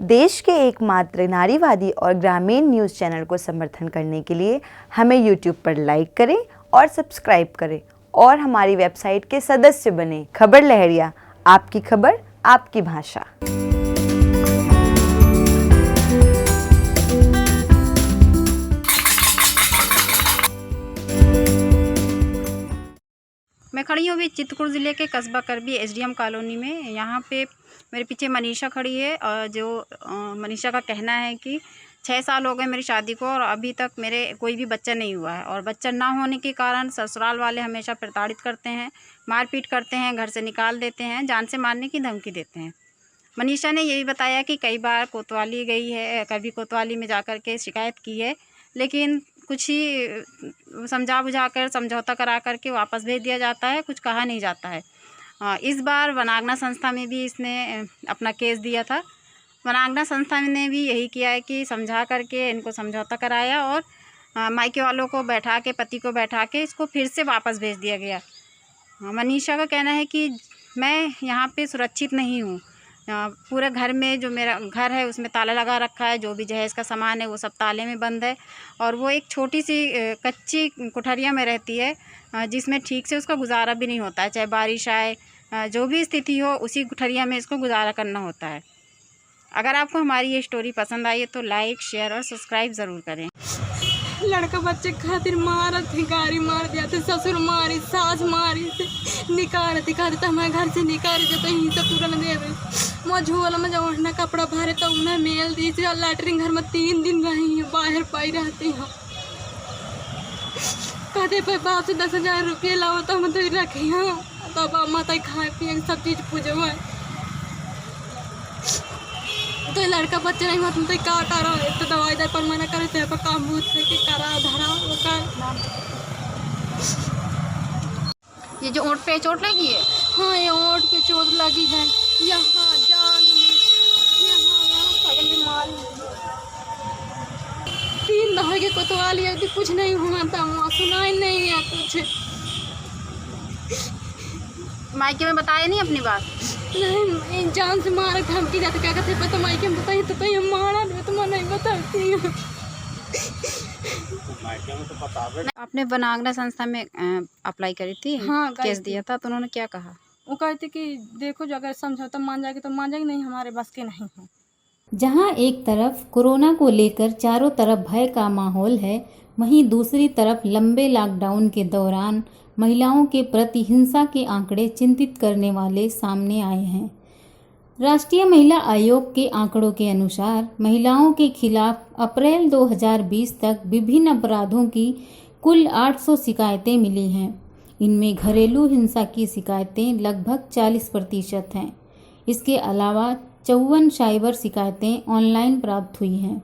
देश के एकमात्र नारीवादी और ग्रामीण न्यूज़ चैनल को समर्थन करने के लिए हमें यूट्यूब पर लाइक करें और सब्सक्राइब करें और हमारी वेबसाइट के सदस्य बने। खबर लहरिया, आपकी खबर, आपकी भाषा। मैं खड़ी हूँ अभी चित्रकूट ज़िले के कस्बा करबी एसडीएम कॉलोनी में। यहाँ पे मेरे पीछे मनीषा खड़ी है और जो मनीषा का कहना है कि 6 साल हो गए मेरी शादी को और अभी तक मेरे कोई भी बच्चा नहीं हुआ है, और बच्चा ना होने के कारण ससुराल वाले हमेशा प्रताड़ित करते हैं, मारपीट करते हैं, घर से निकाल देते हैं, जान से मारने की धमकी देते हैं। मनीषा ने यही बताया कि कई बार कोतवाली गई है, कभी कोतवाली में जाकर के शिकायत की है, लेकिन कुछ ही समझा बुझा कर समझौता करा करके वापस भेज दिया जाता है, कुछ कहा नहीं जाता है। इस बार वनांगना संस्था में भी इसने अपना केस दिया था। वनांगना संस्था ने भी यही किया है कि समझा करके इनको समझौता कराया और मायके वालों को बैठा के, पति को बैठा के इसको फिर से वापस भेज दिया गया। मनीषा का कहना है कि मैं यहाँ पे सुरक्षित नहीं हूँ। पूरे घर में, जो मेरा घर है उसमें ताला लगा रखा है, जो भी जहेज़ का सामान है वो सब ताले में बंद है, और वो एक छोटी सी कच्ची कोठरिया में रहती है जिसमें ठीक से उसका गुजारा भी नहीं होता है। चाहे बारिश आए, जो भी स्थिति हो, उसी कोठरिया में इसको गुजारा करना होता है। अगर आपको हमारी ये स्टोरी पसंद आई है तो लाइक, शेयर और सब्सक्राइब ज़रूर करें। लड़का बच्चे खातिर मारत थी, गाड़ी मार दिया थे, ससुर मारी, सास मारी थे, निकाल तो हमारे घर से निकाल देते यहीं से पूरा न देवे। मैं झोला में जब उठना कपड़ा भरे तो उन्हें मेल दी थी, और लैटरिन घर में 3 दिन रही हूँ, बाहर पाई रहती हूँ। कहते पे बाप से 10,000 रुपये लाओ तो हम तो रखी हूँ, तब माता खाए पिए सब चीज़ पूजो है। तो लड़का बच्चे नहीं हुआ, तुम तो क्या करो, तो दवाई दर पर मना करे थे, पर काम भूत है कि करा धरा वो का। ये जो ओंठ पे चोट लगी है? हाँ, ये ओंठ पे चोट लगी है, यहाँ जांघ में, यहाँ पगल में मारी। 3 दफे के कोतवाली है, कुछ नहीं हुआ था, वहाँ सुनाई नहीं है कुछ। मायके में बताया नहीं अपनी बात? नहीं, जान से मारे धमकी देते, क्या कहते पता मायके में बताइए तो ये मारा नहीं तो मैं नहीं बताती हूँ। आपने वनांगना संस्था में अप्लाई करी थी? हाँ, केस दिया था, तो उन्होंने क्या कहा? वो कहते कि देखो जो अगर समझौता मान जाएगी तो मान जाएगी, नहीं हमारे बस के नहीं है। जहां एक तरफ कोरोना को लेकर चारों तरफ भय का माहौल है, वहीं दूसरी तरफ लंबे लॉकडाउन के दौरान महिलाओं के प्रति हिंसा के आंकड़े चिंतित करने वाले सामने आए हैं। राष्ट्रीय महिला आयोग के आंकड़ों के अनुसार महिलाओं के खिलाफ अप्रैल 2020 तक विभिन्न अपराधों की कुल 800 शिकायतें मिली हैं। इनमें घरेलू हिंसा की शिकायतें लगभग 40% हैं। इसके अलावा 54 साइबर शिकायतें ऑनलाइन प्राप्त हुई हैं।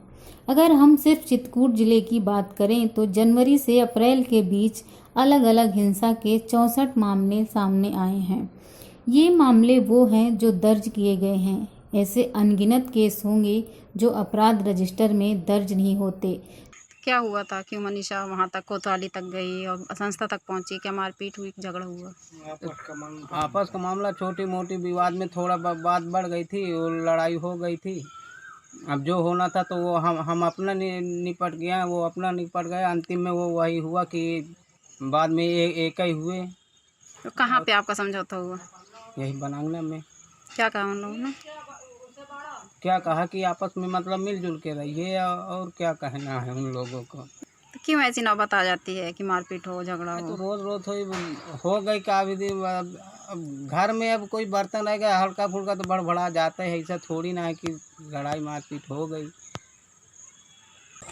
अगर हम सिर्फ चित्रकूट जिले की बात करें तो जनवरी से अप्रैल के बीच अलग अलग हिंसा के 64 मामले सामने आए हैं। ये मामले वो हैं जो दर्ज किए गए हैं। ऐसे अनगिनत केस होंगे जो अपराध रजिस्टर में दर्ज नहीं होते। क्या हुआ था कि मनीषा वहाँ तक कोतवाली तक गई और संस्था तक पहुँची? क्या मारपीट हुई, झगड़ा हुआ? आपस का मामला छोटी मोटी विवाद में थोड़ा बात बढ़ गई थी और लड़ाई हो गई थी। अब जो होना था तो वो हम अपना निपट गया, वो अपना निपट गया। अंतिम में वो वही हुआ कि बाद में एक ही हुए। तो कहाँ पे आपका समझौता हुआ? यही वनांगना में। क्या कहा उन लोगों ने? क्या कहा कि आपस में मतलब मिलजुल के रहिए, और क्या कहना है उन लोगों को। तो क्यों ऐसी नौबत आ जाती है कि मारपीट हो, झगड़ा हो? तो रोज हो गई का विधि। अब घर में अब कोई बर्तन रह गया हल्का फुल्का तो बड़बड़ा जाता है, ऐसा थोड़ी ना है कि लड़ाई मारपीट हो गई।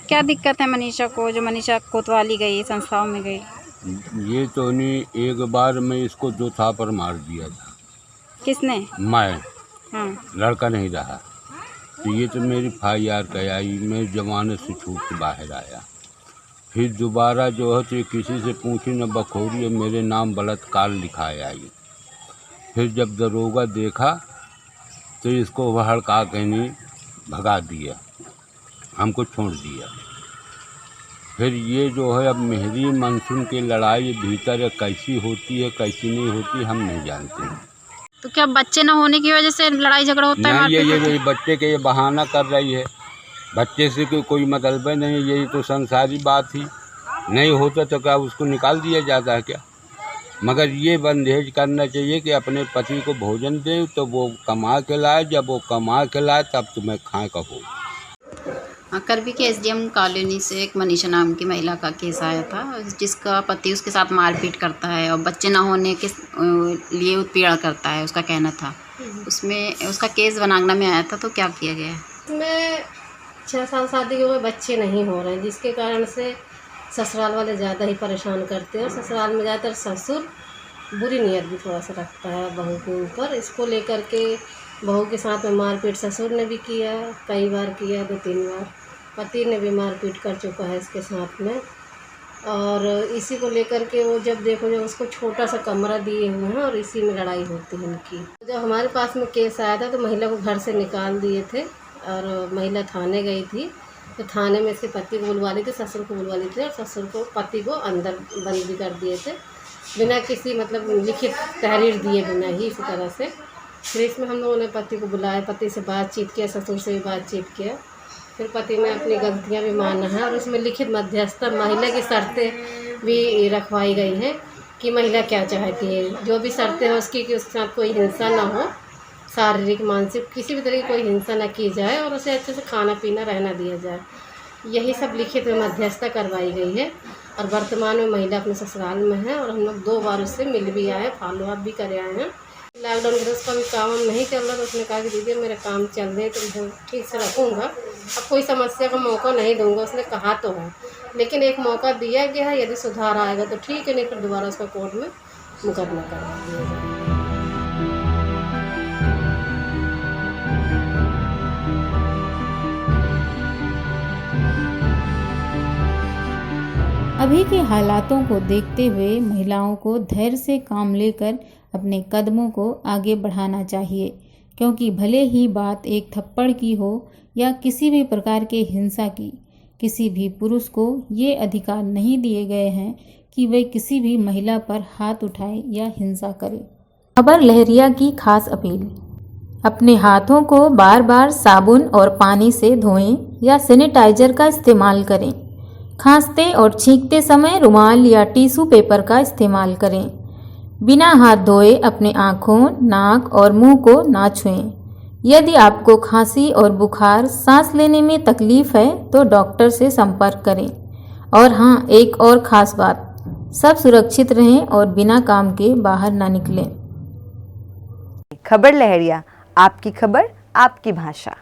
क्या दिक्कत है मनीषा को, जो मनीषा कोतवाली गई, संस्थाओं में गई? ये तो नहीं, एक बार मैं इसको 2 थापड़ मार दिया था। किसने? मैं। हाँ। लड़का नहीं रहा तो ये तो मेरी FIR कराई, मैं जमानत से छूट के बाहर आया। फिर दोबारा जो है तो किसी से पूछी न बखोरी है, मेरे नाम बलात्कार लिखाया ये। फिर जब दरोगा देखा तो इसको हड़का के नहीं भगा दिया, हमको छोड़ दिया। फिर ये जो है अब मेहरी मानसून की लड़ाई भीतर कैसी होती है कैसी नहीं होती हम नहीं जानते। तो क्या बच्चे ना होने की वजह से लड़ाई झगड़ा होता है? नहीं, मारपीट होती ये बच्चे के ये बहाना कर रही है। बच्चे से कोई मतलब है नहीं, यही तो संसारी बात थी। नहीं होता तो क्या उसको निकाल दिया जाता है क्या? मगर ये बंदेज करना चाहिए कि अपने पति को भोजन दे तो वो कमा के लाए, जब वो कमा के लाए तब तुम्हें खाए कहो। करबी के एसडीएम कॉलोनी से एक मनीषा नाम की महिला का केस आया था, जिसका पति उसके साथ मारपीट करता है और बच्चे ना होने के लिए उत्पीड़न करता है, उसका कहना था। उसमें उसका केस वनांगना में आया था, तो क्या किया गया है? इसमें 6 साल शादी के हुए बच्चे नहीं हो रहे हैं, जिसके कारण से ससुराल वाले ज़्यादा ही परेशान करते हैं। और ससुराल में ज़्यादातर ससुर बुरी नीयत भी थोड़ा सा रखता है बहू के ऊपर। इसको लेकर के बहू के साथ में मारपीट ससुर ने भी किया, कई बार किया, 2-3 बार। पति ने भी मारपीट कर चुका है इसके साथ में। और इसी को लेकर के वो जब उसको छोटा सा कमरा दिए हुए हैं और इसी में लड़ाई होती है इनकी। जब हमारे पास में केस आया था तो महिला को घर से निकाल दिए थे और महिला थाने गई थी। तो थाने में इसके पति को बुलवा ली थी, ससुर को बुलवा ली थी और ससुर को पति को अंदर बंद भी कर दिए थे, बिना किसी मतलब लिखित तहरीर दिए बिना ही इसी तरह से। फिर इसमें हम लोगों ने पति को बुलाया, पति से बातचीत किया, ससुर से भी बातचीत किया। फिर पति ने अपनी गलतियां भी माना है और इसमें लिखित मध्यस्थता महिला की शर्तें भी रखवाई गई हैं कि महिला क्या चाहती है, जो भी शर्तें हैं उसकी, कि उसके साथ कोई हिंसा ना हो, शारीरिक मानसिक किसी भी तरह की कोई हिंसा ना की जाए और उसे अच्छे से खाना पीना रहना दिया जाए। यही सब लिखित में मध्यस्थता करवाई गई है। और वर्तमान में महिला अपने ससुराल में है और हम लोग 2 बार उससे मिल भी आए, फॉलो अप भी करे आए हैं। लॉकडाउन के उसका भी काम नहीं चल रहा, तो उसने कहा कि दीदी मेरे काम चल रहे तो मैं ठीक से रखूँगा, अब कोई समस्या का मौका नहीं दूंगा। उसने कहा तो है, लेकिन एक मौका दिया गया है, यदि सुधार आएगा तो ठीक है, नहीं फिर दोबारा उसका कोर्ट में मुकदमा करवा दिया जाएगा। अभी के हालातों को देखते हुए महिलाओं को धैर्य से काम लेकर अपने कदमों को आगे बढ़ाना चाहिए, क्योंकि भले ही बात एक थप्पड़ की हो या किसी भी प्रकार के हिंसा की, किसी भी पुरुष को ये अधिकार नहीं दिए गए हैं कि वे किसी भी महिला पर हाथ उठाए या हिंसा करे। खबर लहरिया की खास अपील: अपने हाथों को बार बार साबुन और पानी से धोएं या सैनिटाइजर का इस्तेमाल करें। खांसते और छींकते समय रुमाल या टिश्यू पेपर का इस्तेमाल करें। बिना हाथ धोए अपने आँखों, नाक और मुंह को ना छुएं। यदि आपको खांसी और बुखार, सांस लेने में तकलीफ है तो डॉक्टर से संपर्क करें। और हाँ, एक और खास बात, सब सुरक्षित रहें और बिना काम के बाहर ना निकलें। खबर लहरिया, आपकी खबर, आपकी भाषा।